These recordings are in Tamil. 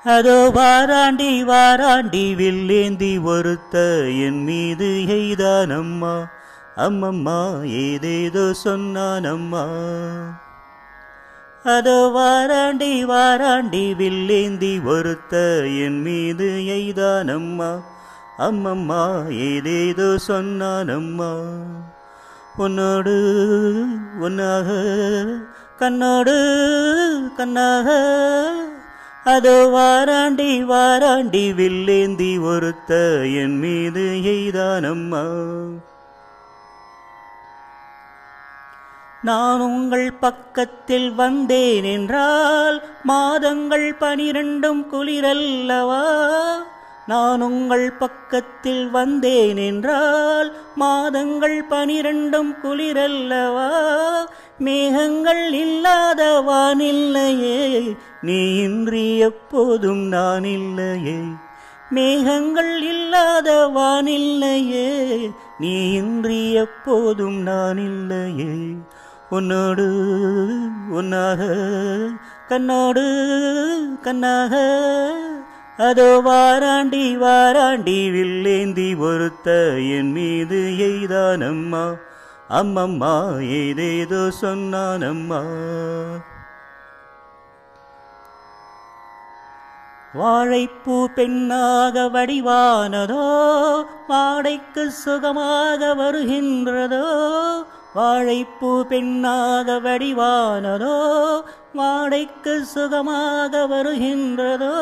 அதோ வாராண்டி வாராண்டி வில்லேந்தி ஒருத்த என் மீது எய்தானம்மா. அம்மம்மா ஏதேதோ சொன்னானம்மா. அதோ வாராண்டி வாராண்டி வில்லேந்தி ஒருத்த என் மீது எய்தானம்மா. அம்மம்மா ஏதேதோ சொன்னானம்மா. உன்னோடு உன்னாக கண்ணோடு கண்ணாக அதோ வாராண்டி வாராண்டி வில்லேந்தி ஒருத்த என் மீது எய்தானம்மா. நான் உங்கள் பக்கத்தில் வந்தேன் என்றால் மாதங்கள் 12 குளிரல்லவா. நான் உங்கள் பக்கத்தில் வந்தேன் என்றால் மாதங்கள் 12 குளிரல்லவா. மேகங்கள் இல்லாத வானில்லையே நீ இன்றி எப்போதும் நான் இல்லையே. மேகங்கள் இல்லாத வானில்லையே நீ இன்றி எப்போதும் நான் இல்லையே. உன்னோடு உன்னாக கண்ணோடு கண்ணாக அதோ வாராண்டி வாராண்டி வில்லேந்தி ஒருத்த என் மீது எய்தானம்மா. அம்மம்மா ஏதேதோ சொன்னானம்மா. வாழைப்பூ பெண்ணாக வடிவானதோ வாடைக்கு சுகமாக வருகின்றதோ. வாழைப்பூ பெண்ணாக வடிவானதோ வாடைக்கு சுகமாக வருகின்றதோ.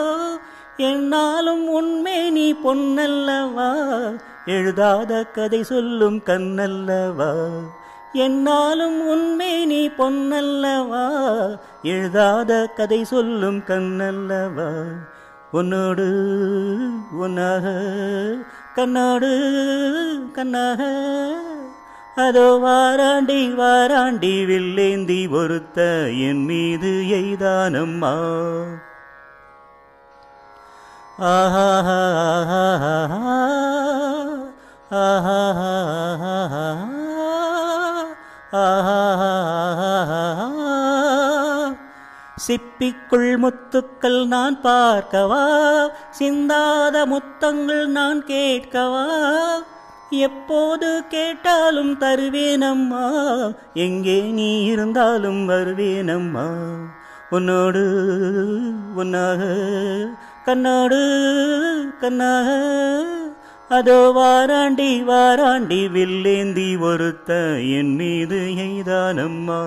என்னாலும் உண்மை நீ பொன்னல்லவா எழுதாத கதை சொல்லும் கண்ணல்லவா. என்னாலும் உண்மை நீ பொன்னல்லவா எழுதாத கதை சொல்லும் கண்ணல்லவா. உன்னோடு உன்னாக கண்ணோடு கண்ணாக அதோ வாராண்டி வாராண்டி வில்லேந்தி ஒருத்த என் மீது எய்தானம்மா. ஆஹா ஆஹா சிப்பிக்குள் முத்துக்கள் நான் பார்க்கவா. சிந்தாத முத்தங்கள் நான் கேட்கவா. எப்போது கேட்டாலும் தருவேனம்மா. எங்கே நீ இருந்தாலும் வருவேனம்மா. உன்னோடு உன்னாக கண்ணோடு கண்ணாக அதோ வாராண்டி வாராண்டி வில்லேந்தி ஒருத்த என் மீது எய்தானம்மா.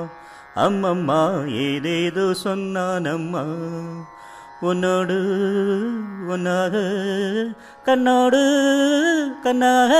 அம்மம்மா ஏதேதோ சொன்னானம்மா. உன்னோடு உன்னாக கண்ணோடு கண்ணாக